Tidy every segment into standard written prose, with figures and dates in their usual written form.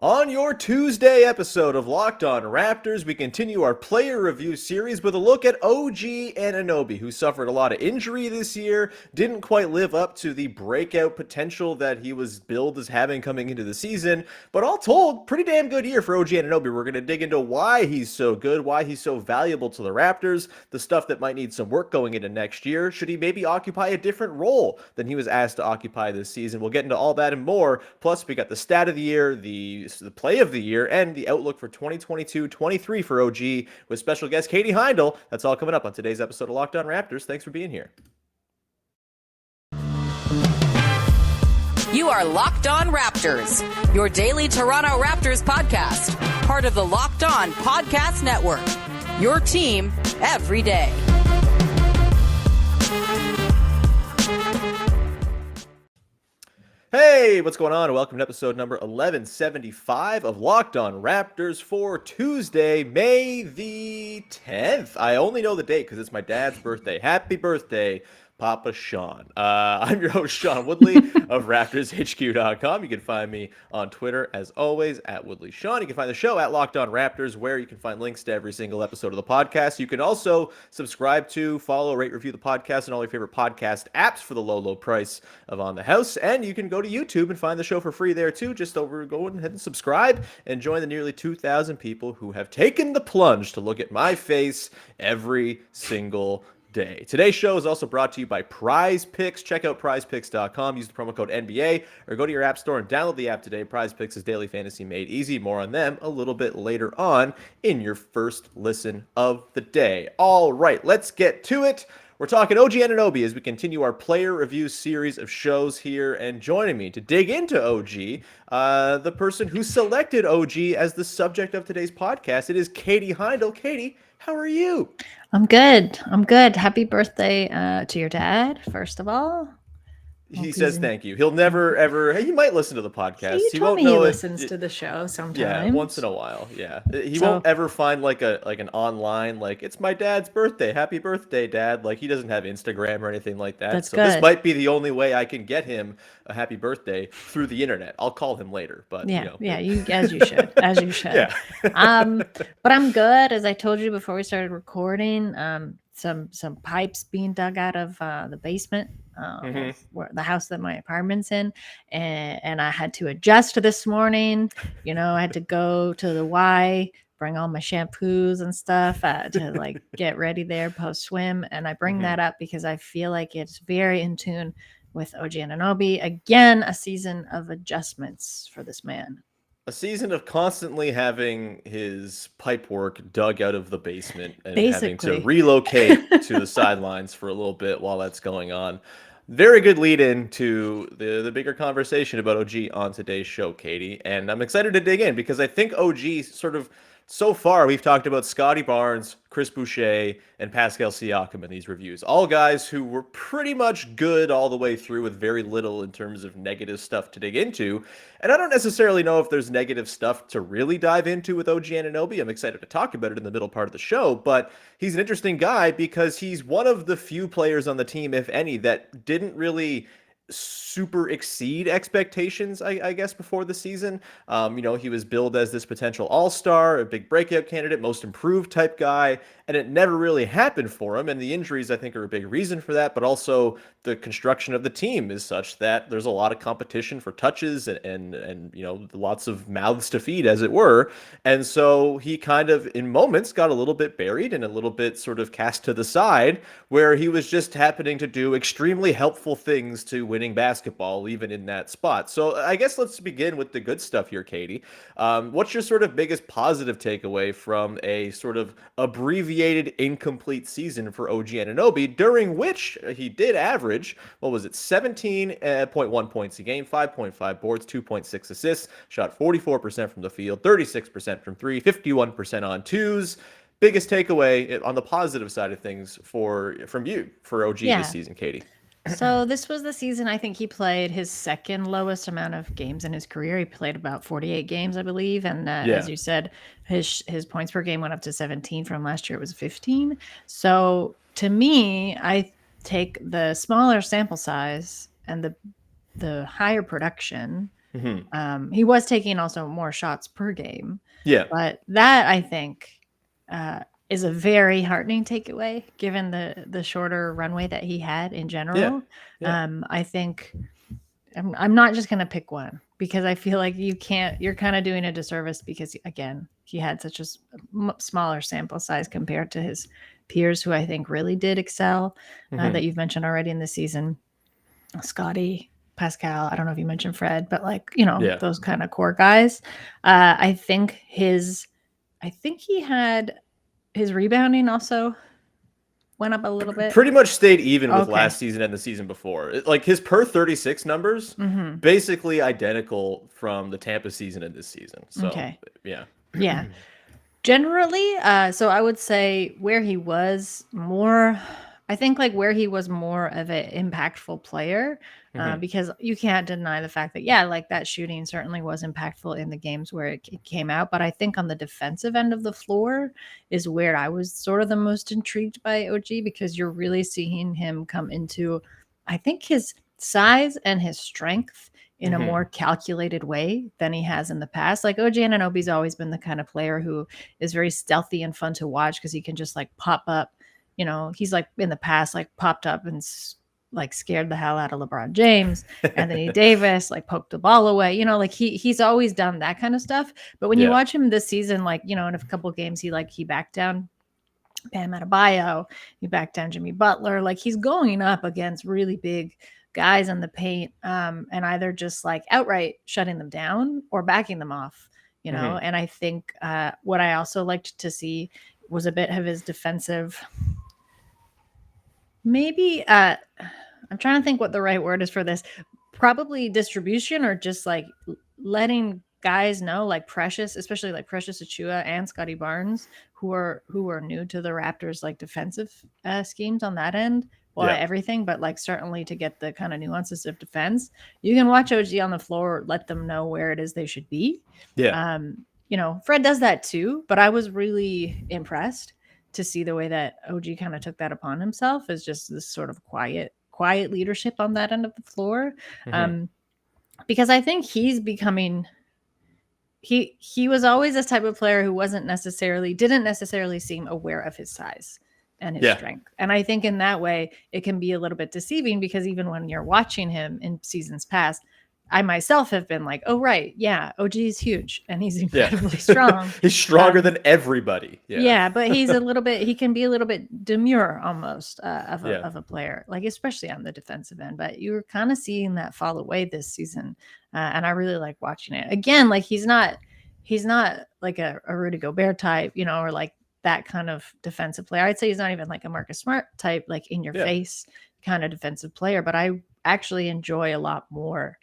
On your Tuesday episode of Locked On Raptors, we continue our player review series with a look at OG Anunoby, who suffered a lot of injury this year, didn't quite live up to the breakout potential that he was billed as having coming into the season, but all told, pretty damn good year for OG Anunoby. We're going to dig into why he's so good, why he's so valuable to the Raptors, the stuff that might need some work going into next year. Should he maybe occupy a different role than he was asked to occupy this season? We'll get into all that and more. Plus, we got the stat of the year, the play of the year, and the outlook for 2022-23 for OG with special guest Katie Heindl. That's all coming up on today's episode of Locked On Raptors. Thanks for being here. You are Locked On Raptors, your daily Toronto Raptors podcast, part of the Locked On Podcast Network, your team every day. Hey, what's going on? Welcome to episode number 1175 of Locked On Raptors for Tuesday, May the 10th. I only know the date because it's my dad's birthday. Happy birthday, Papa Sean. I'm your host, Sean Woodley of RaptorsHQ.com. You can find me on Twitter, as always, at Woodley Sean. You can find the show at Locked On Raptors, where you can find links to every single episode of the podcast. You can also subscribe to, follow, rate, review the podcast and all your favorite podcast apps for the low, low price of On the House. And you can go to YouTube and find the show for free there, too. Just go ahead and subscribe and join the nearly 2,000 people who have taken the plunge to look at my face every single day. Today's show is also brought to you by Prize Picks. Check out prizepicks.com. Use the promo code NBA or go to your app store and download the app today. Prize Picks is daily fantasy made easy. More on them a little bit later on in your first listen of the day. All right, let's get to it. We're talking OG Anunoby as we continue our player review series of shows here. And joining me to dig into OG, the person who selected OG as the subject of today's podcast, it is Katie Heindl. Katie, how are you? I'm good. Happy birthday to your dad, first of all. He says thank you. He'll never, ever... He might listen to the podcast. He told me he listens to the show sometimes. Yeah, once in a while, yeah. He won't ever find like an online, like, it's my dad's birthday. Happy birthday, Dad. Like, he doesn't have Instagram or anything like that. That's so good. This might be the only way I can get him a happy birthday through the internet. I'll call him later, but yeah, you know. yeah, as you should. Yeah. But I'm good. As I told you before we started recording, some pipes being dug out of the basement, where the house that my apartment's in, and I had to adjust this morning. You know, I had to go to the Y, bring all my shampoos and stuff to like get ready there post swim, and I bring that up because I feel like it's very in tune with OG Anunoby. Again, a season of adjustments for this man. A season of constantly having his pipework dug out of the basement and having to relocate to the sidelines for a little bit while that's going on. Very good lead in to the bigger conversation about OG on today's show, Katie. And I'm excited to dig in because I think OG sort of, so far, we've talked about Scotty Barnes, Chris Boucher, and Pascal Siakam in these reviews. All guys who were pretty much good all the way through with very little in terms of negative stuff to dig into. And I don't necessarily know if there's negative stuff to really dive into with OG Anunoby. I'm excited to talk about it in the middle part of the show, but he's an interesting guy because he's one of the few players on the team, if any, that didn't really super exceed expectations, I guess, before the season. You know, he was billed as this potential all-star, a big breakout candidate, most improved type guy, and it never really happened for him. And the injuries, I think, are a big reason for that, but also the construction of the team is such that there's a lot of competition for touches and you know, lots of mouths to feed, as it were. And so he kind of, in moments, got a little bit buried and a little bit sort of cast to the side, where he was just happening to do extremely helpful things to winning basketball, even in that spot. So I guess let's begin with the good stuff here, Katie. What's your sort of biggest positive takeaway from a sort of abbreviated, incomplete season for OG Anunoby, during which he did average, what was it, 17.1 points a game, 5.5 boards, 2.6 assists, shot 44% from the field, 36% from three, 51% on twos. Biggest takeaway on the positive side of things from you for OG this season, Katie? So this was the season I think he played his second lowest amount of games in his career. He played about 48 games, I believe. And as you said, his points per game went up to 17 from last year. It was 15. So to me, I take the smaller sample size and the higher production He was taking also more shots per game. Yeah. But that, I think, is a very heartening takeaway given the shorter runway that he had in general. I think I'm not just going to pick one because I feel like you're kind of doing a disservice because, again, he had such a smaller sample size compared to his peers who I think really did excel that you've mentioned already in the season. Scotty, Pascal, I don't know if you mentioned Fred, but those kind of core guys. I think he had his rebounding also went up a little bit. Pretty much stayed even with last season and the season before. Like his per 36 numbers, basically identical from the Tampa season and this season. So yeah. Generally, so I would say where he was more, I think like where he was more of an impactful player, because you can't deny the fact that, like that shooting certainly was impactful in the games where it came out. But I think on the defensive end of the floor is where I was sort of the most intrigued by OG, because you're really seeing him come into, I think, his size and his strength in a more calculated way than he has in the past. Like OG Anunoby's always been the kind of player who is very stealthy and fun to watch because he can just like pop up. He's like in the past, like popped up and like scared the hell out of LeBron James, Anthony Davis, like poked the ball away. Like he's always done that kind of stuff. But when you watch him this season, like, in a couple games, he backed down Bam Adebayo, he backed down Jimmy Butler. Like he's going up against really big guys in the paint, and either just like outright shutting them down or backing them off, And I think what I also liked to see was a bit of his defensive, maybe I'm trying to think what the right word is for this, probably distribution, or just like letting guys know, like Precious, especially like Precious Achiuwa and Scotty Barnes, who are new to the Raptors like defensive schemes on that end. Everything, but like certainly to get the kind of nuances of defense, you can watch OG on the floor, let them know where it is they should be. Fred does that too, but I was really impressed to see the way that OG kind of took that upon himself as just this sort of quiet leadership on that end of the floor. Because I think he's becoming, he was always this type of player who didn't necessarily seem aware of his size and his strength. And I think in that way, it can be a little bit deceiving, because even when you're watching him in seasons past, I myself have been like, oh, right. Yeah. OG is huge and he's incredibly strong. He's stronger than everybody. But he can be a little bit demure almost of a player, like especially on the defensive end. But you're kind of seeing that fall away this season. And I really like watching it. Again, like he's not like a Rudy Gobert type, or like that kind of defensive player. I'd say he's not even like a Marcus Smart type, like in your face kind of defensive player. But I actually enjoy a lot more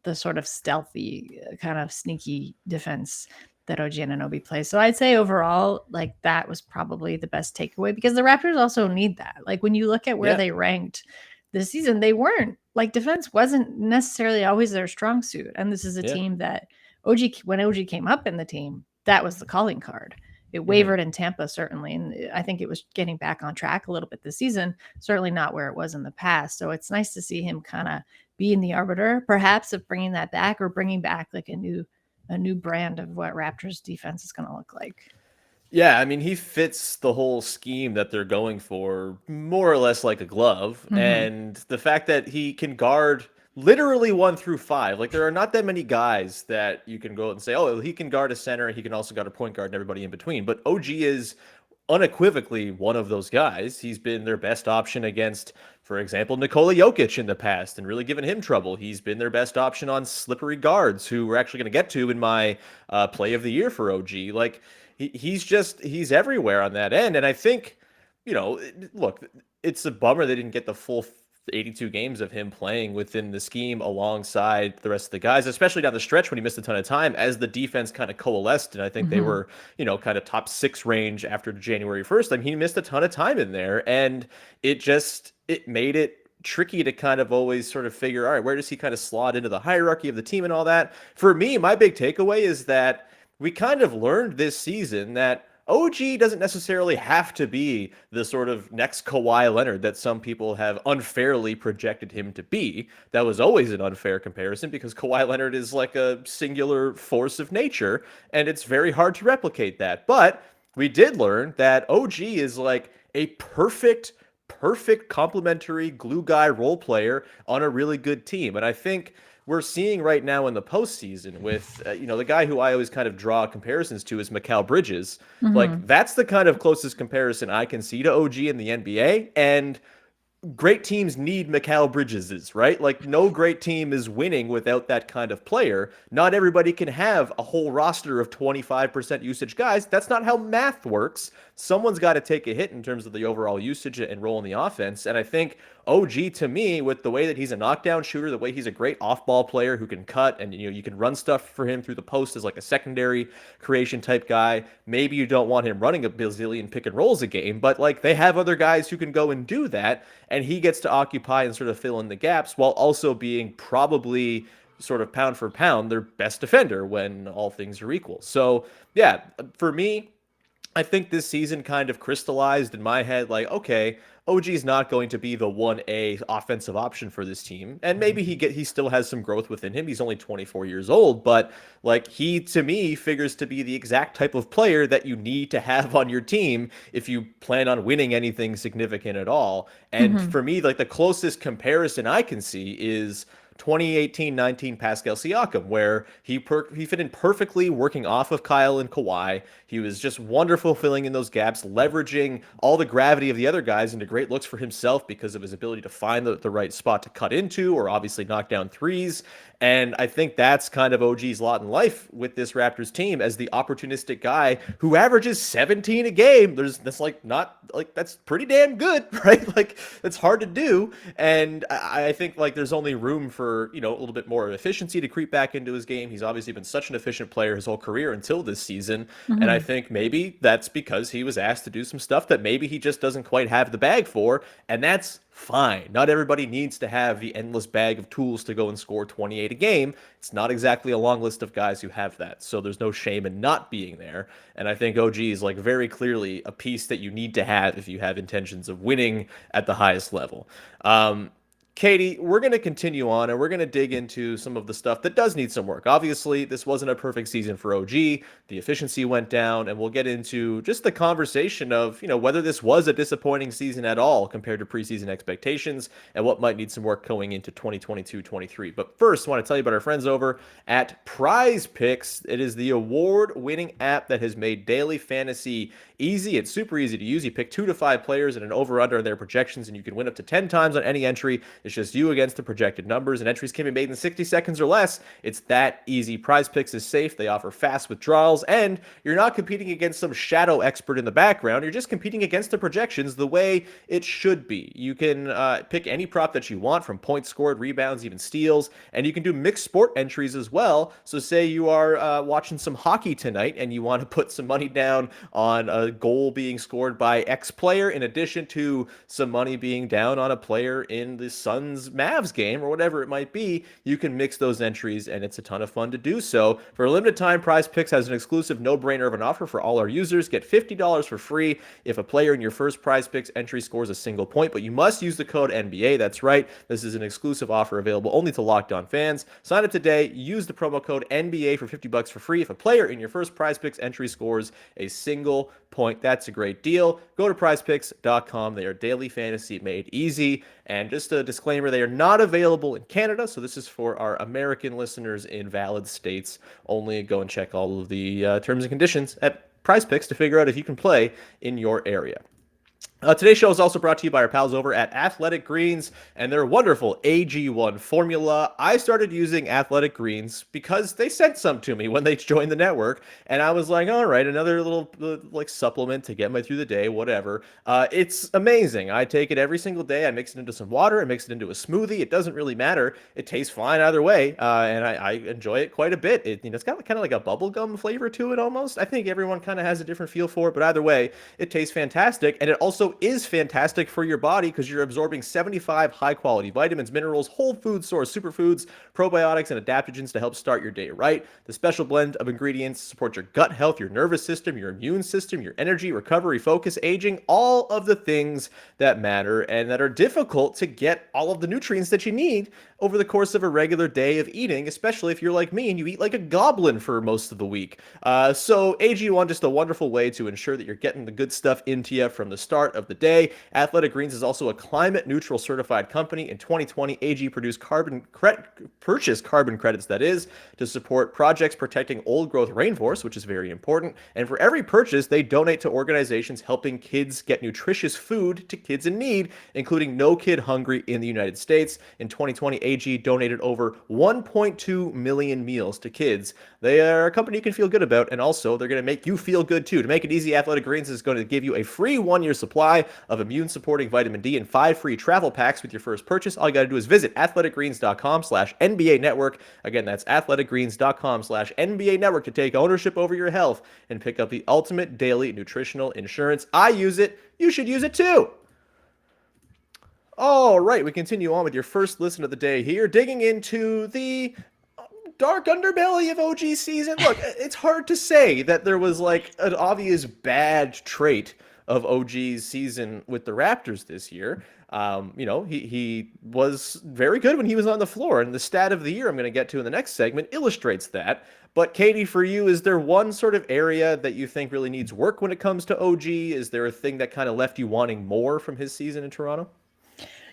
the sort of stealthy, kind of sneaky defense that OG Anunoby plays. So I'd say overall, like that was probably the best takeaway, because the Raptors also need that. Like when you look at where they ranked this season, they weren't like, defense wasn't necessarily always their strong suit. And this is a team that when OG came up in the team, that was the calling card. It wavered in Tampa, certainly. And I think it was getting back on track a little bit this season, certainly not where it was in the past. So it's nice to see him kind of being the arbiter, perhaps, of bringing that back, or bringing back like a new brand of what Raptors defense is going to look like. Yeah, I mean, he fits the whole scheme that they're going for more or less like a glove. And the fact that he can guard literally 1 through 5, like there are not that many guys that you can go and say, oh, he can guard a center, he can also guard a point guard and everybody in between. But OG is unequivocally one of those guys. He's been their best option against, for example, Nikola Jokic in the past and really given him trouble. He's been their best option on slippery guards, who we're actually going to get to in my play of the year for OG. Like he's everywhere on that end. And I think, look, it's a bummer they didn't get the full 82 games of him playing within the scheme alongside the rest of the guys, especially down the stretch when he missed a ton of time as the defense kind of coalesced. And I think they were, kind of top 6 range after January 1st. I mean, he missed a ton of time in there, and it made it tricky to kind of always sort of figure, all right, where does he kind of slot into the hierarchy of the team and all that? For me, my big takeaway is that we kind of learned this season that OG doesn't necessarily have to be the sort of next Kawhi Leonard that some people have unfairly projected him to be. That was always an unfair comparison because Kawhi Leonard is like a singular force of nature, and it's very hard to replicate that. But we did learn that OG is like a perfect complementary glue guy role player on a really good team. And I think we're seeing right now in the postseason with, the guy who I always kind of draw comparisons to is Mikal Bridges. Like, that's the kind of closest comparison I can see to OG in the NBA. And great teams need Mikal Bridges's, right? Like, no great team is winning without that kind of player. Not everybody can have a whole roster of 25% usage guys. That's not how math works. Someone's got to take a hit in terms of the overall usage and role in the offense. And I think OG, to me, with the way that he's a knockdown shooter, the way he's a great off-ball player who can cut, and you can run stuff for him through the post as like a secondary creation type guy. Maybe you don't want him running a bazillion pick and rolls a game, but like they have other guys who can go and do that, and he gets to occupy and sort of fill in the gaps while also being probably sort of pound for pound their best defender when all things are equal. So yeah, for me, I think this season kind of crystallized in my head, like, okay, OG's not going to be the 1A offensive option for this team. And maybe he still has some growth within him. He's only 24 years old, but like he, to me, figures to be the exact type of player that you need to have on your team if you plan on winning anything significant at all. And for me, like the closest comparison I can see is 2018-19 Pascal Siakam, where he fit in perfectly working off of Kyle and Kawhi. He was just wonderful filling in those gaps, leveraging all the gravity of the other guys into great looks for himself because of his ability to find the right spot to cut into or obviously knock down threes. And I think that's kind of OG's lot in life with this Raptors team as the opportunistic guy who averages 17 a game. That's pretty damn good, right? Like that's hard to do. And I think like there's only room for, a little bit more efficiency to creep back into his game. He's obviously been such an efficient player his whole career until this season. And I think maybe that's because he was asked to do some stuff that maybe he just doesn't quite have the bag for. And that's fine. Not everybody needs to have the endless bag of tools to go and score 28 a game. It's not exactly a long list of guys who have that. So there's no shame in not being there. And I think OG is like very clearly a piece that you need to have if you have intentions of winning at the highest level. Katie, we're going to continue on and we're going to dig into some of the stuff that does need some work. Obviously, this wasn't a perfect season for OG. The efficiency went down, and we'll get into just the conversation of, whether this was a disappointing season at all compared to preseason expectations and what might need some work going into 2022-23. But first, I want to tell you about our friends over at Prize Picks. It is the award-winning app that has made daily fantasy easy. It's super easy to use. You pick 2 to 5 players and an over-under in their projections, and you can win up to 10 times on any entry. It's just you against the projected numbers, and entries can be made in 60 seconds or less. It's that easy. Prize Picks is safe. They offer fast withdrawals, and you're not competing against some shadow expert in the background. You're just competing against the projections the way it should be. You can pick any prop that you want, from points scored, rebounds, even steals, and you can do mixed sport entries as well. So say you are watching some hockey tonight and you want to put some money down on a goal being scored by X player in addition to some money being down on a player in the Suns Mavs game or whatever it might be. You can mix those entries, and it's a ton of fun to do so. For a limited time, Prize Picks has an exclusive no-brainer of an offer for all our users. Get $50 for free if a player in your first Prize Picks entry scores a single point, but you must use the code NBA. That's right. This is an exclusive offer available only to Locked On fans. Sign up today. Use the promo code NBA for $50 for free if a player in your first Prize Picks entry scores a single point. That's a great deal. Go to prizepicks.com. They are daily fantasy made easy. And just a disclaimer, they are not available in Canada, so this is for our American listeners in valid states only. Go and check all of the terms and conditions at Prize Picks to figure out if you can play in your area. Today's show is also brought to you by our pals over at Athletic Greens and their wonderful AG1 formula. I started using Athletic Greens because they sent some to me when they joined the network, and I was like, all right, another little like supplement to get me through the day, whatever. It's amazing. I take it every single day. I mix it into some water. I mix it into a smoothie. It doesn't really matter. It tastes fine either way, and I enjoy it quite a bit. It's got kind of like a bubblegum flavor to it almost. I think everyone kind of has a different feel for it, but either way, it tastes fantastic, and it also also is fantastic for your body because you're absorbing 75 high-quality vitamins, minerals, whole food source superfoods, probiotics, and adaptogens to help start your day right. The special blend of ingredients support your gut health, your nervous system, your immune system, your energy, recovery, focus, aging, all of the things that matter and that are difficult to get all of the nutrients that you need over the course of a regular day of eating, especially if you're like me and you eat like a goblin for most of the week. So AG1, just a wonderful way to ensure that you're getting the good stuff into you from the start of the day. Athletic Greens is also a climate neutral certified company. In 2020, AG purchased carbon credits, that is, to support projects protecting old growth rainforests, which is very important. And for every purchase, they donate to organizations helping kids get nutritious food to kids in need, including No Kid Hungry in the United States. In 2020, AG donated over 1.2 million meals to kids. They are a company you can feel good about, and also they're going to make you feel good too. To make it easy, Athletic Greens is going to give you a free 1-year supply of immune-supporting vitamin D and 5 free travel packs with your first purchase. All you got to do is visit athleticgreens.com/NBA Network. Again, that's athleticgreens.com/NBA Network to take ownership over your health and pick up the ultimate daily nutritional insurance. I use it. You should use it too. All right, we continue on with your first listen of the day here, digging into the dark underbelly of OG season. Look, it's hard to say that there was like an obvious bad trait of OG's season with the Raptors this year. He was very good when he was on the floor, and the stat of the year I'm going to get to in the next segment illustrates that. But Katie, for you, is there one sort of area that you think really needs work when it comes to OG? Is there a thing that kind of left you wanting more from his season in Toronto?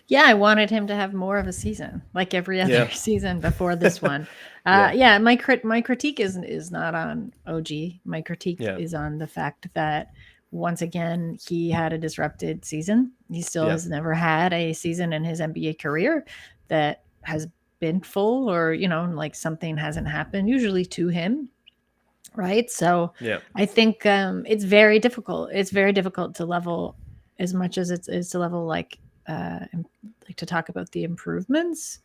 Yeah, I wanted him to have more of a season, like every other season before this one. My critique is not on OG. My critique is on the fact that once again he had a disrupted season. He still has never had a season in his NBA career that has been full, or like something hasn't happened usually to him. Right. So I think it's very difficult. It's very difficult to level as much as it is to level like to talk about the improvements.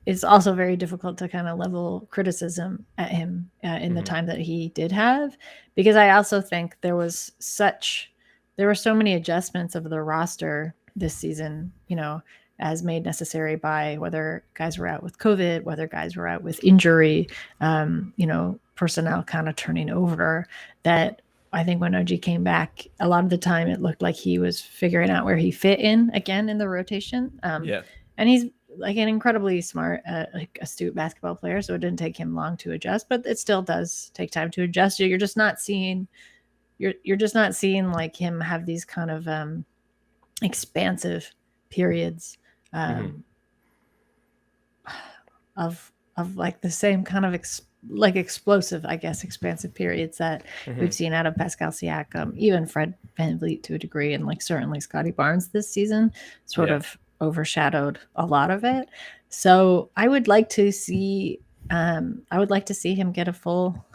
It's also very difficult to kind of level criticism at him in the time that he did have, because I also think there were so many adjustments of the roster this season, as made necessary by whether guys were out with COVID, whether guys were out with injury, personnel kind of turning over, that I think when OG came back, a lot of the time it looked like he was figuring out where he fit in again in the rotation. And he's like an incredibly smart, astute basketball player, so it didn't take him long to adjust, but it still does take time to adjust. You're just not seeing like him have these kind of expansive periods of like the same kind of explosive, I guess, expansive periods that we've seen out of Pascal Siakam, even Fred VanVleet to a degree, and like certainly Scotty Barnes this season sort of overshadowed a lot of it. So I would like to see him get a full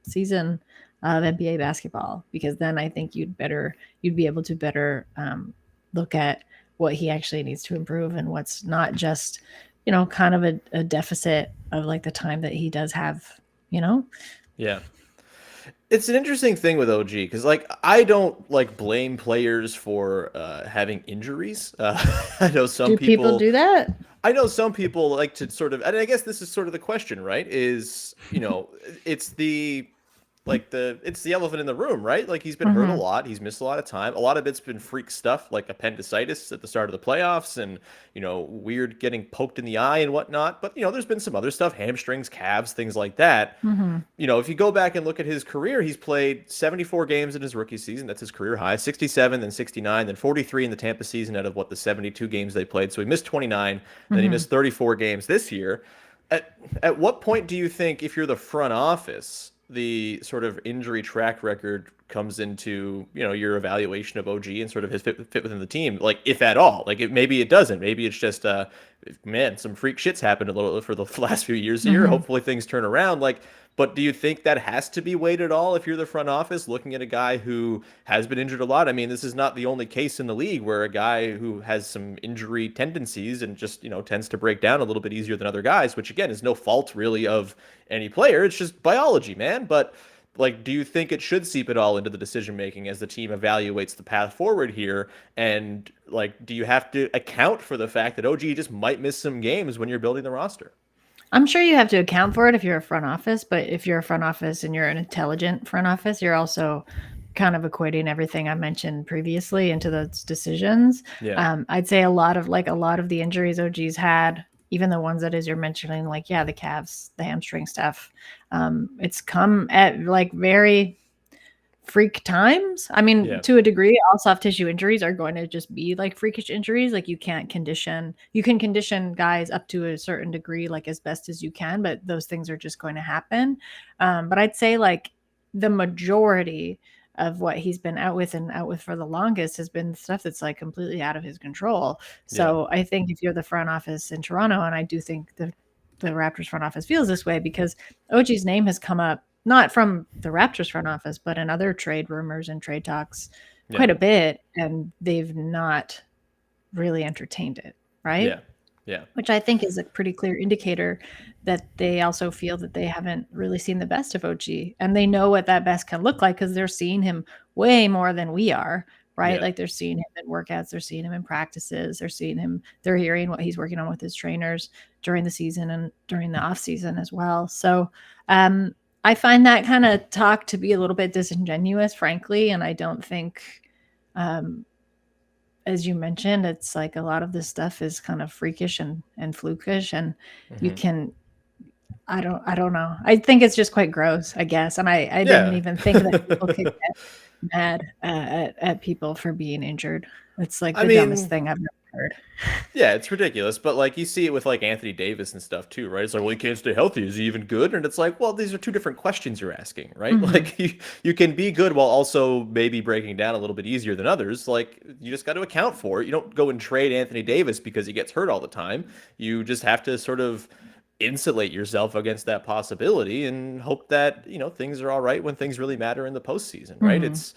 season of NBA basketball, because then I think you'd be able to better look at what he actually needs to improve and what's not just kind of a deficit of like the time that he does have. It's an interesting thing with OG because, like, I don't like blame players for having injuries. I know some people do that. I know some people like to sort of, and I guess this is sort of the question, right? Is it's the elephant in the room, right? Like, he's been hurt a lot. He's missed a lot of time. A lot of it's been freak stuff like appendicitis at the start of the playoffs and, weird getting poked in the eye and whatnot. But, there's been some other stuff, hamstrings, calves, things like that. If you go back and look at his career, he's played 74 games in his rookie season. That's his career high. 67, then 69, then 43 in the Tampa season out of the 72 games they played. So he missed 29. Then he missed 34 games this year. At what point do you think, if you're the front office, the sort of injury track record comes into, your evaluation of OG and sort of his fit within the team, like, if at all? Like, maybe it doesn't. Maybe it's just, some freak shit's happened a little for the last few years here. Hopefully things turn around. Like, but do you think that has to be weighed at all if you're the front office looking at a guy who has been injured a lot? I mean, this is not the only case in the league where a guy who has some injury tendencies and just, tends to break down a little bit easier than other guys, which again is no fault really of any player. It's just biology, man. But like, do you think it should seep it all into the decision making as the team evaluates the path forward here? And like, do you have to account for the fact that OG just might miss some games when you're building the roster? I'm sure you have to account for it if you're a front office, but if you're a front office and you're an intelligent front office, you're also kind of equating everything I mentioned previously into those decisions. Yeah. I'd say a lot of the injuries OG's had, even the ones that you're mentioning, like, yeah, the calves, the hamstring stuff, it's come at like very freak times. I mean, Yeah. to a degree, all soft tissue injuries are going to just be like freakish injuries. Like, you can condition guys up to a certain degree, like as best as you can, but those things are just going to happen. But I'd say like the majority of what he's been out with for the longest has been stuff that's like completely out of his control. So I think if you're the front office in Toronto, and I do think the Raptors front office feels this way, because OG's name has come up not from the Raptors front office, but in other trade rumors and trade talks quite a bit, and they've not really entertained it, right? Yeah. Which I think is a pretty clear indicator that they also feel that they haven't really seen the best of OG, and they know what that best can look like because they're seeing him way more than we are, right? Yeah. Like, they're seeing him in workouts, they're seeing him in practices, they're hearing what he's working on with his trainers during the season and during the off season as well. So, I find that kind of talk to be a little bit disingenuous, frankly. And I don't think, as you mentioned, it's like a lot of this stuff is kind of freakish and flukish, and you can, I don't know. I think it's just quite gross, I guess. And I didn't even think that people could get mad at people for being injured. It's like the dumbest thing I've ever heard. Yeah, it's ridiculous, but like you see it with like Anthony Davis and stuff too, right? It's like, well, he can't stay healthy. Is he even good? And it's like, well, these are two different questions you're asking, right? Like, you can be good while also maybe breaking down a little bit easier than others. Like, you just got to account for it. You don't go and trade Anthony Davis because he gets hurt all the time. You just have to sort of insulate yourself against that possibility and hope that, things are all right when things really matter in the postseason, right? It's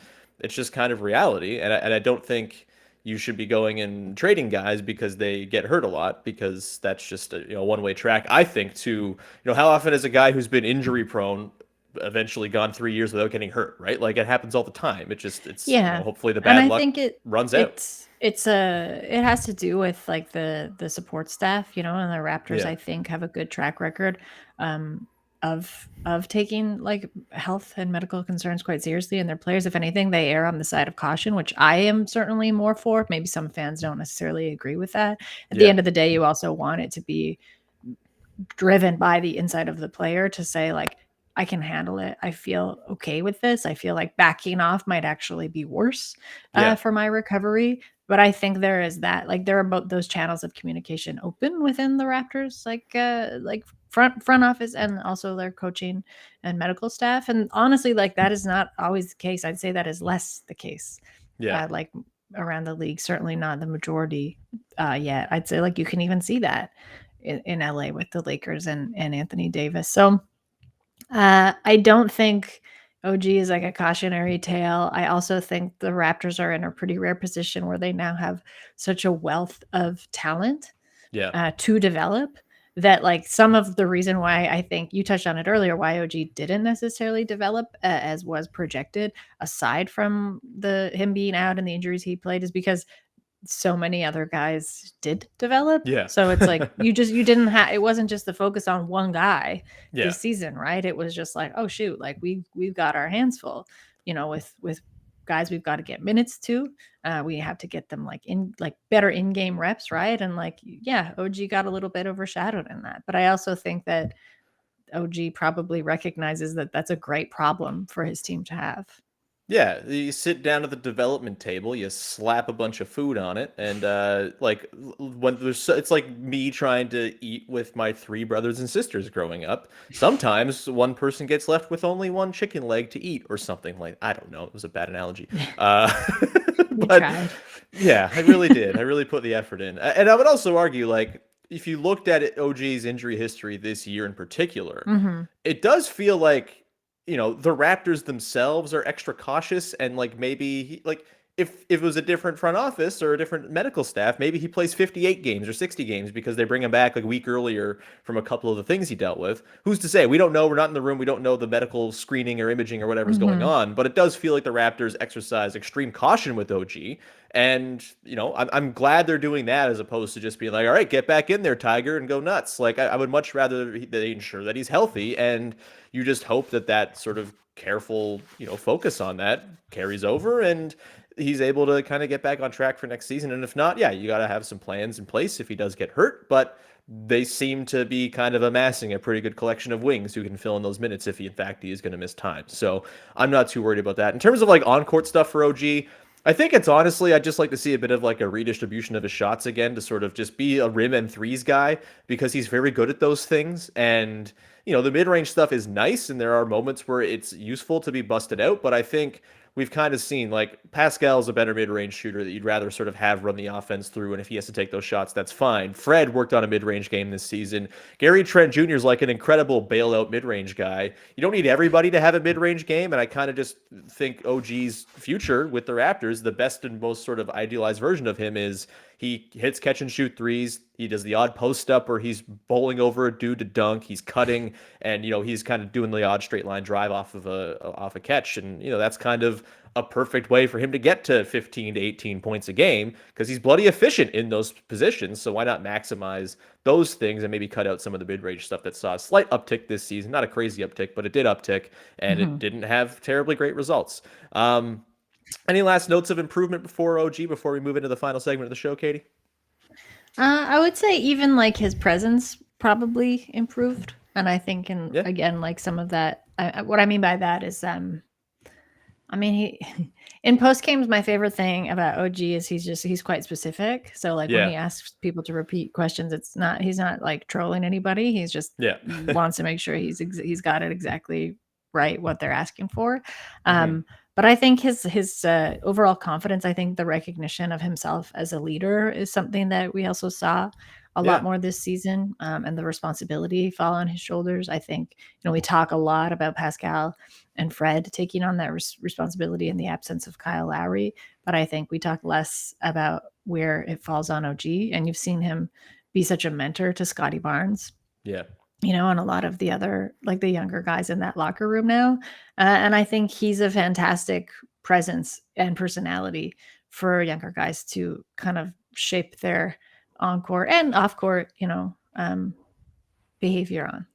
just kind of reality, and I don't think you should be going and trading guys because they get hurt a lot, because that's just a one-way track. I think to how often has a guy who's been injury prone eventually gone 3 years without getting hurt, right? Like, it happens all the time. It's hopefully the bad luck runs out. It has to do with like the support staff, and the Raptors, I think, have a good track record of taking like health and medical concerns quite seriously in their players. If anything, they err on the side of caution, which I am certainly more for. Maybe some fans don't necessarily agree with that. At the end of the day, you also want it to be driven by the inside of the player to say, like, I can handle it. I feel okay with this. I feel like backing off might actually be worse for my recovery. But I think there is that, like, there are both those channels of communication open within the Raptors, like front office, and also their coaching and medical staff. And honestly, like, that is not always the case. I'd say that is less the case. Like, around the league, certainly not the majority yet. I'd say, like, you can even see that in LA with the Lakers and Anthony Davis. So I don't think OG is like a cautionary tale. I also think the Raptors are in a pretty rare position where they now have such a wealth of talent to develop, that like some of the reason why, I think you touched on it earlier, why OG didn't necessarily develop as was projected, aside from him being out and the injuries he played, is because so many other guys did develop. So it's like you didn't have, it wasn't just the focus on one guy this season, right? It was just like, oh shoot, like we've got our hands full, with guys we've got to get minutes to. We have to get them like better in-game reps, right? And like, OG got a little bit overshadowed in that. But I also think that OG probably recognizes that that's a great problem for his team to have. Yeah, you sit down at the development table, you slap a bunch of food on it, and like when it's like me trying to eat with my three brothers and sisters growing up. Sometimes one person gets left with only one chicken leg to eat, or something like, I don't know. It was a bad analogy, but tried. Yeah, I really did. I really put the effort in, and I would also argue, like, if you looked at it, OG's injury history this year in particular, it does feel like, the Raptors themselves are extra cautious, and like maybe like if it was a different front office or a different medical staff, maybe he plays 58 games or 60 games because they bring him back like a week earlier from a couple of the things he dealt with. Who's to say? We don't know. We're not in the room. We don't know the medical screening or imaging or whatever's going on. But it does feel like the Raptors exercise extreme caution with OG. And, I'm glad they're doing that as opposed to just being like, all right, get back in there, Tiger, and go nuts. Like, I would much rather they ensure that he's healthy. And you just hope that sort of careful, focus on that carries over and he's able to kind of get back on track for next season. And if not, yeah, you got to have some plans in place if he does get hurt. But they seem to be kind of amassing a pretty good collection of wings who can fill in those minutes if he, in fact, he is going to miss time. So I'm not too worried about that. In terms of like on-court stuff for OG, I think it's honestly, I'd just like to see a bit of like a redistribution of his shots again to sort of just be a rim and threes guy because he's very good at those things. And, the mid-range stuff is nice and there are moments where it's useful to be busted out. But I think we've kind of seen like Pascal's a better mid-range shooter that you'd rather sort of have run the offense through. And if he has to take those shots, that's fine. Fred worked on a mid-range game this season. Gary Trent Jr. is like an incredible bailout mid-range guy. You don't need everybody to have a mid-range game. And I kind of just think OG's future with the Raptors, the best and most sort of idealized version of him is he hits catch and shoot threes. He does the odd post up where he's bowling over a dude to dunk. He's cutting, and he's kind of doing the odd straight line drive off a catch, and that's kind of a perfect way for him to get to 15 to 18 points a game because he's bloody efficient in those positions. So why not maximize those things and maybe cut out some of the mid-range stuff that saw a slight uptick this season? Not a crazy uptick, but it did uptick, and it didn't have terribly great results. Any last notes of improvement before we move into the final segment of the show, Katie? I would say even like his presence probably improved. And I think, again, like some of that, what I mean by that is, he in post games, my favorite thing about OG is he's quite specific. So like when he asks people to repeat questions, he's not like trolling anybody. He's just wants to make sure he's got it exactly right, what they're asking for. But I think his overall confidence, I think the recognition of himself as a leader is something that we also saw a lot more this season, and the responsibility fall on his shoulders. I think, we talk a lot about Pascal and Fred taking on that responsibility in the absence of Kyle Lowry, but I think we talk less about where it falls on OG, and you've seen him be such a mentor to Scotty Barnes. Yeah. And a lot of the other, like the younger guys in that locker room now. And I think he's a fantastic presence and personality for younger guys to kind of shape their on-court and off-court, behavior on.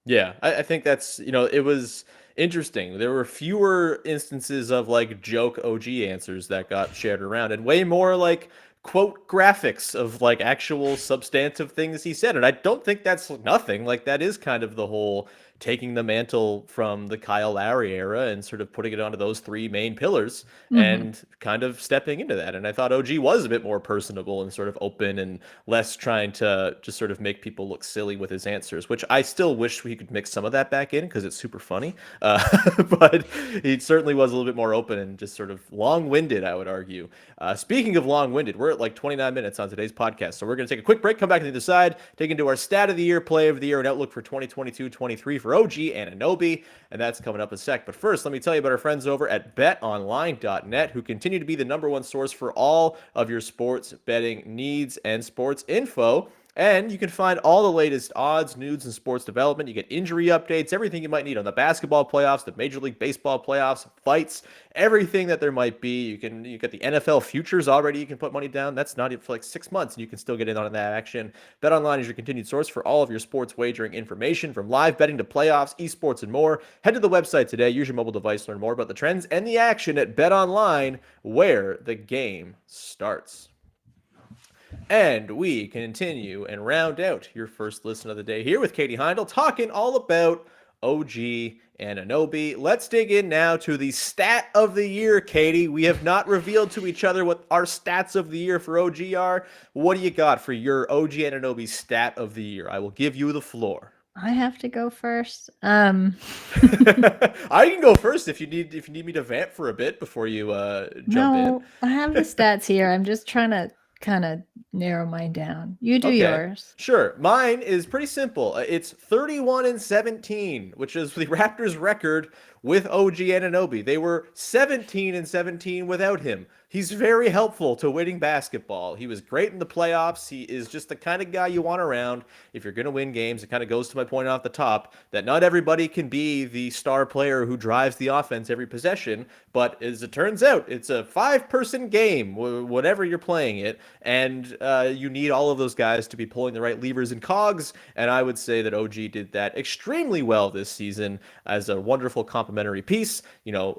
Yeah, I think that's, it was interesting. There were fewer instances of like joke OG answers that got shared around and way more like quote graphics of like actual substantive things he said. And I don't think that's nothing. Like that is kind of the whole taking the mantle from the Kyle Lowry era and sort of putting it onto those three main pillars and kind of stepping into that. And I thought OG was a bit more personable and sort of open and less trying to just sort of make people look silly with his answers, which I still wish we could mix some of that back in because it's super funny. But he certainly was a little bit more open and just sort of long-winded, I would argue. Speaking of long-winded, we're at like 29 minutes on today's podcast. So we're going to take a quick break, come back to the other side, take into our stat of the year, play of the year, and outlook for 2022-23 for OG Anunoby, and that's coming up in a sec. But first, let me tell you about our friends over at betonline.net, who continue to be the #1 source for all of your sports betting needs and sports info. And you can find all the latest odds, news, and sports development. You get injury updates, everything you might need on the basketball playoffs, the Major League Baseball playoffs, fights, everything that there might be. You get the NFL futures already. You can put money down. That's not even for like 6 months, and you can still get in on that action. BetOnline is your continued source for all of your sports wagering information, from live betting to playoffs, esports, and more. Head to the website today. Use your mobile device to learn more about the trends and the action at BetOnline, where the game starts. And we continue and round out your first listen of the day here with Katie Heindl, talking all about OG Anunoby. Let's dig in now to the stat of the year, Katie. We have not revealed to each other what our stats of the year for OG are. What do you got for your OG Anunoby stat of the year? I will give you the floor. I have to go first. I can go first if you need me to vamp for a bit before you jump in. I have the stats here. I'm just trying to kind of narrow mine down. You do yours. Sure. Mine is pretty simple. It's 31-17, which is the Raptors record with OG Anunoby. They were 17-17 without him. He's very helpful to winning basketball. He was great in the playoffs. He is just the kind of guy you want around if you're going to win games. It kind of goes to my point off the top that not everybody can be the star player who drives the offense every possession. But as it turns out, it's a 5-person game, whatever you're playing it. And you need all of those guys to be pulling the right levers and cogs. And I would say that OG did that extremely well this season as a wonderful complementary piece.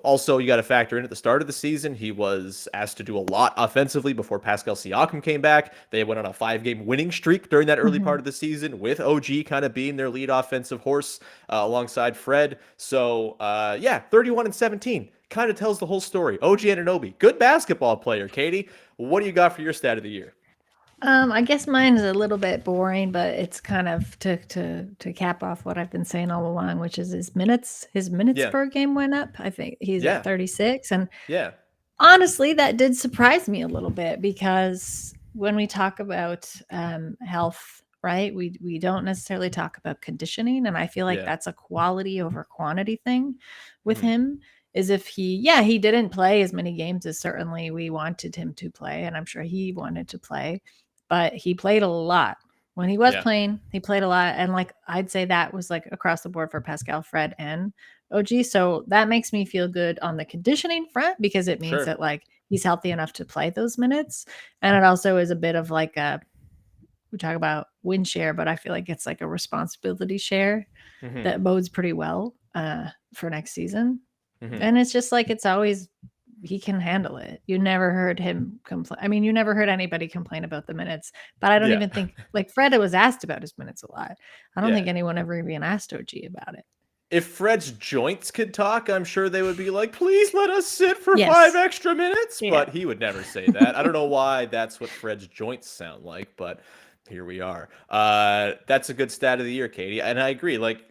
Also, you got to factor in at the start of the season, he was asked to do a lot offensively before Pascal Siakam came back. They went on a 5-game winning streak during that early part of the season with OG kind of being their lead offensive horse alongside Fred. So, 31-17 kind of tells the whole story. OG Anunoby, good basketball player. Katie, what do you got for your stat of the year? I guess mine is a little bit boring, but it's kind of to cap off what I've been saying all along, which is his minutes. His minutes per game went up. I think he's at 36, and honestly, that did surprise me a little bit because when we talk about health, right, we don't necessarily talk about conditioning, and I feel like that's a quality over quantity thing with him. Is if he didn't play as many games as certainly we wanted him to play, and I'm sure he wanted to play. But he played a lot. When he was playing, he played a lot. And like, I'd say that was like across the board for Pascal, Fred, and OG. So that makes me feel good on the conditioning front because it means that like he's healthy enough to play those minutes. And it also is a bit of like we talk about win share, but I feel like it's like a responsibility share that bodes pretty well for next season. And it's just like, it's always, he can handle it. You never heard him complain. I mean, you never heard anybody complain about the minutes, but I don't even think like Fred was asked about his minutes a lot. I don't think anyone ever even asked OG about it. If Fred's joints could talk, I'm sure they would be like, please let us sit for 5 extra minutes. But he would never say that. I don't know why that's what Fred's joints sound like, but here we are. That's a good stat of the year, Katie. And I agree. Like,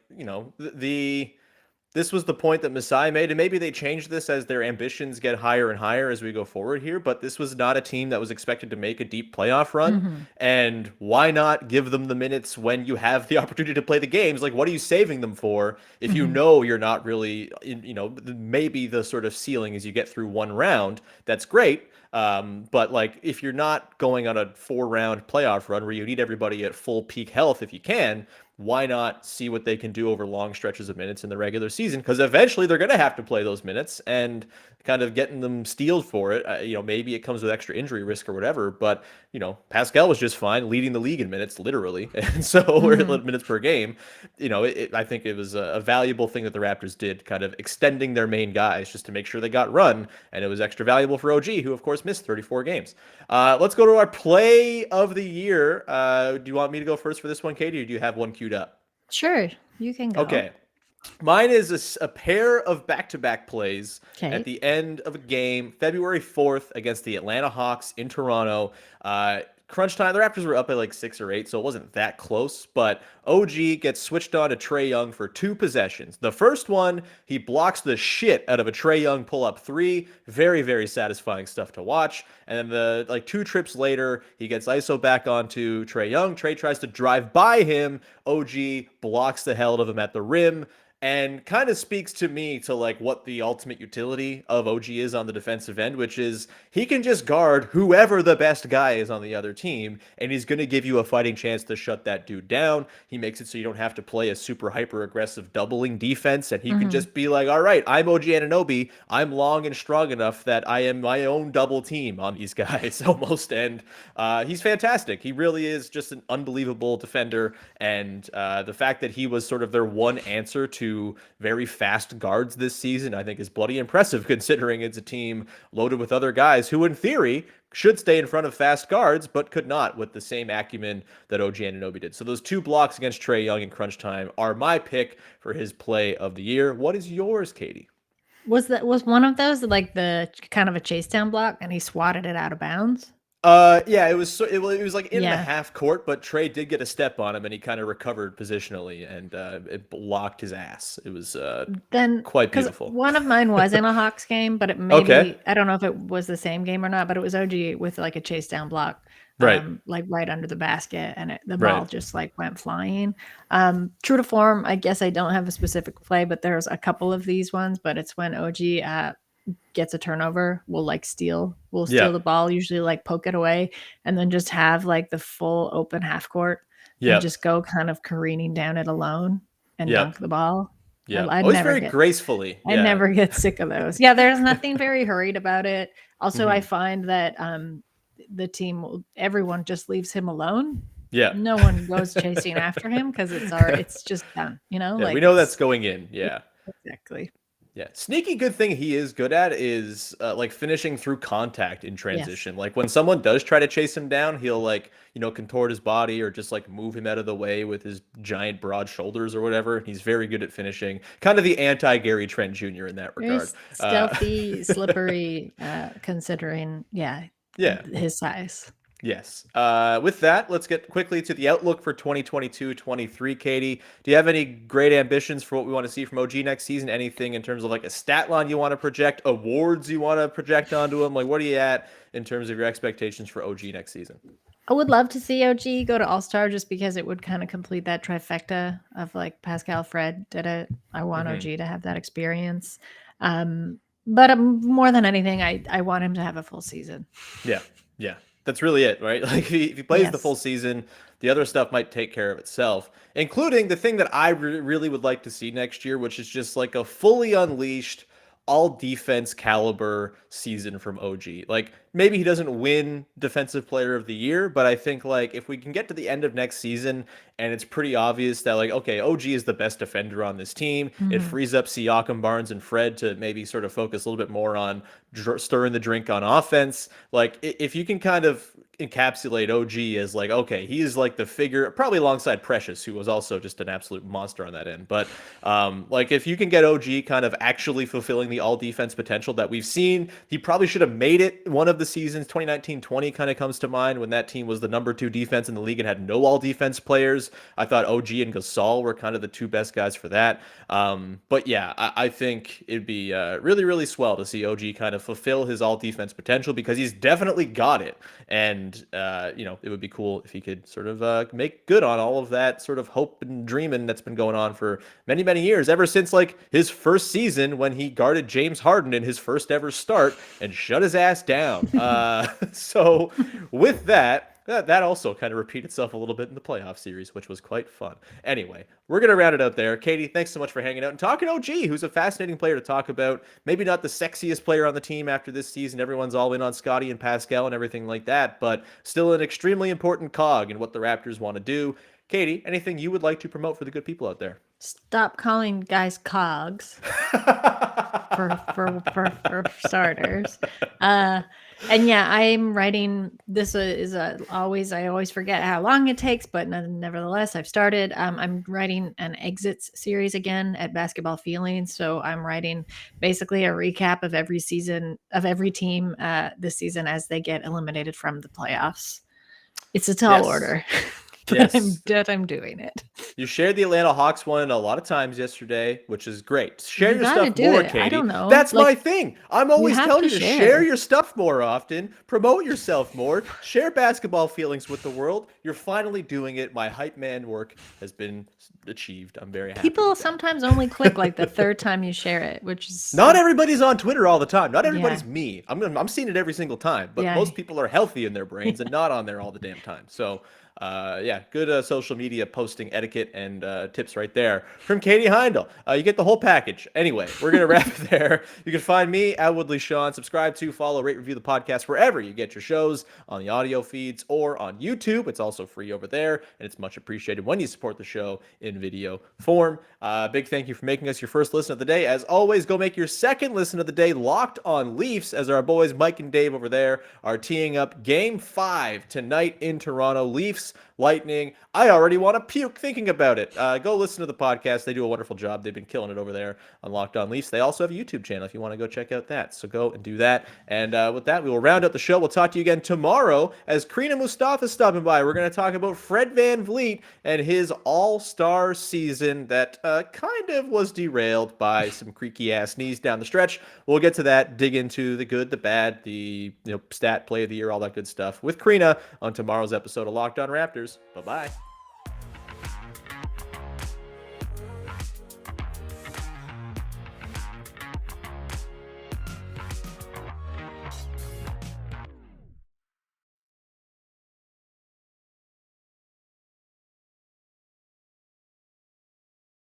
this was the point that Masai made, and maybe they change this as their ambitions get higher and higher as we go forward here, but this was not a team that was expected to make a deep playoff run, and why not give them the minutes when you have the opportunity to play the games? Like, what are you saving them for if you know you're not really, maybe the sort of ceiling as you get through one round? That's great. But like, if you're not going on a 4-round playoff run where you need everybody at full peak health if you can, why not see what they can do over long stretches of minutes in the regular season? Because eventually they're going to have to play those minutes, and kind of getting them steeled for it. Maybe it comes with extra injury risk or whatever, but Pascal was just fine leading the league in minutes, literally. And so we're at minutes per game. I think it was a valuable thing that the Raptors did, kind of extending their main guys just to make sure they got run. And it was extra valuable for OG, who of course missed 34 games. Let's go to our play of the year. Do you want me to go first for this one, Katie, or do you have one queued up? Sure, you can go. Okay. Mine is a pair of back-to-back plays at the end of a game, February 4th against the Atlanta Hawks in Toronto. Crunch time, the Raptors were up by like 6 or 8, so it wasn't that close, but OG gets switched on to Trae Young for 2 possessions. The first one, he blocks the shit out of a Trae Young pull-up 3. Very, very satisfying stuff to watch. And then 2 trips later, he gets ISO back onto Trae Young. Trae tries to drive by him. OG blocks the hell out of him at the rim. And kind of speaks to me to like what the ultimate utility of OG is on the defensive end, which is he can just guard whoever the best guy is on the other team, and he's going to give you a fighting chance to shut that dude down. He makes it so you don't have to play a super hyper aggressive doubling defense, and he can just be like, all right, I'm OG Anunoby. I'm long and strong enough that I am my own double team on these guys almost. And he's fantastic. He really is just an unbelievable defender. And the fact that he was sort of their one answer to very fast guards this season, I think is bloody impressive considering it's a team loaded with other guys who in theory should stay in front of fast guards, but could not with the same acumen that OG Anunoby did. So those 2 blocks against Trae Young in crunch time are my pick for his play of the year. What is yours, Katie? Was one of those like the kind of a chase down block and he swatted it out of bounds? It was like in the half court, but Trae did get a step on him and he kind of recovered positionally and it blocked his ass. It was quite beautiful. One of mine was in a Hawks game, but it maybe I don't know if it was the same game or not, but it was OG with like a chase down block. Like right under the basket, and the ball just like went flying. True to form, I guess I don't have a specific play, but there's a couple of these ones, but it's when OG gets a turnover will like steal the ball, usually like poke it away, and then just have like the full open half court and just go kind of careening down it alone and dunk the ball. Yeah, I always never very get, gracefully. I never get sick of those. Yeah, there's nothing very hurried about it. Also, I find that the team, everyone just leaves him alone. Yeah, no one goes chasing after him because it's just done. Like we know that's going in. Yeah, exactly. Yeah, sneaky good thing he is good at is like finishing through contact in transition. Yes. Like when someone does try to chase him down, he'll like, contort his body or just like move him out of the way with his giant broad shoulders or whatever. He's very good at finishing. Kind of the anti-Gary Trent Jr. in that regard. Stealthy, slippery, considering, his size. Yes. With that, let's get quickly to the outlook for 2022-23. Katie, do you have any great ambitions for what we want to see from OG next season? Anything in terms of like a stat line you want to project, awards you want to project onto him? Like, what are you at in terms of your expectations for OG next season? I would love to see OG go to All-Star just because it would kind of complete that trifecta of like Pascal, Fred did it. I want OG to have that experience. But more than anything, I want him to have a full season. Yeah. That's really it, right? Like if he plays the full season, the other stuff might take care of itself, including the thing that I really would like to see next year, which is just like a fully unleashed, all defense caliber season from OG. Like maybe he doesn't win Defensive Player of the Year, but I think like if we can get to the end of next season and it's pretty obvious that like, okay, OG is the best defender on this team. It frees up Siakam, Barnes, and Fred to maybe sort of focus a little bit more on stirring the drink on offense. Like if you can kind of encapsulate OG as like, okay, he's like the figure, probably alongside Precious, who was also just an absolute monster on that end. But like if you can get OG kind of actually fulfilling the all defense potential that we've seen, he probably should have made it one of the seasons. 2019-20 kind of comes to mind when that team was the number 2 defense in the league and had no all defense players. I thought OG and Gasol were kind of the 2 best guys for that. But yeah, I think it'd be really, really swell to see OG kind of fulfill his all defense potential because he's definitely got it. And, it would be cool if he could sort of make good on all of that sort of hope and dreaming that's been going on for many, many years, ever since like his first season when he guarded James Harden in his first ever start and shut his ass down. So with that also kind of repeated itself a little bit in the playoff series, which was quite fun. Anyway, we're going to round it out there. Katie, thanks so much for hanging out and talking OG, who's a fascinating player to talk about. Maybe not the sexiest player on the team after this season. Everyone's all in on Scotty and Pascal and everything like that, but still an extremely important cog in what the Raptors want to do. Katie, anything you would like to promote for the good people out there? Stop calling guys cogs for starters. And yeah, I'm writing. This is I always forget how long it takes, but nevertheless, I've started. I'm writing an exits series again at Basketball Feelings. So I'm writing basically a recap of every season of every team this season as they get eliminated from the playoffs. It's a tall order. But I'm doing it. You shared the Atlanta Hawks one a lot of times yesterday, which is great. Share your stuff more, Katie. I don't know. That's my thing. I'm always telling you to share your stuff more often, promote yourself more, share Basketball Feelings with the world. You're finally doing it. My hype man work has been achieved. I'm very happy. People sometimes only click like the third time you share it, which is not everybody's on Twitter all the time. Not everybody's me. I'm seeing it every single time, but most people are healthy in their brains and not on there all the damn time. So good social media posting etiquette and tips right there from Katie Heindl. You get the whole package. Anyway, we're going to wrap it there. You can find me at Woodley Sean. Subscribe to, follow, rate, review the podcast wherever you get your shows, on the audio feeds or on YouTube. It's also free over there, and it's much appreciated when you support the show in video form. Big thank you for making us your first listen of the day. As always, go make your second listen of the day Locked on Leafs, as our boys Mike and Dave over there are teeing up Game 5 tonight in Toronto. Leafs Lightning. I already want to puke thinking about it. Go listen to the podcast. They do a wonderful job. They've been killing it over there on Locked On Leafs. They also have a YouTube channel if you want to go check out that. So go and do that. And with that, we will round out the show. We'll talk to you again tomorrow as Karina Mustafa is stopping by. We're going to talk about Fred VanVleet and his all-star season that kind of was derailed by some creaky-ass knees down the stretch. We'll get to that, dig into the good, the bad, the stat, play of the year, all that good stuff with Karina on tomorrow's episode of Locked On Raptors. Bye-bye.